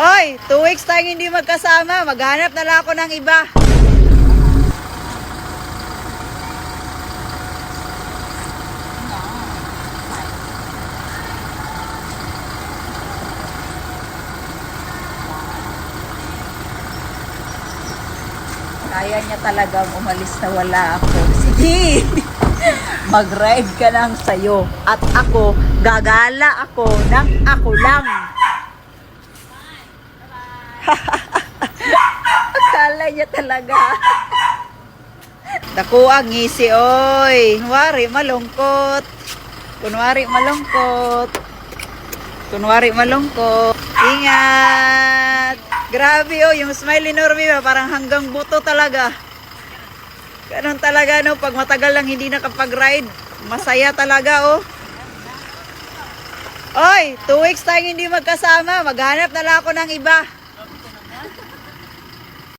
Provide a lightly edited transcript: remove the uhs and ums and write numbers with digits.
Oy, 2 weeks tayong hindi magkasama. Maghanap na lang ako ng iba. Kaya niya talagang umalis na wala ako. Sige! Mag-ride ka lang sa'yo. At ako, gagala ako ng ako lang. Akala niya talaga. Dako ang ngisi, oy. Kunwari malungkot. Kunwari malungkot. Kunwari malungkot. Ingat! Grabe oh, yung smile ni Norby parang hanggang buto talaga. Ganun talaga no, pag matagal lang hindi nakapag-ride, masaya talaga oh. Oy, 2 weeks tayong hindi magkasama, maghanap na lang ako ng iba.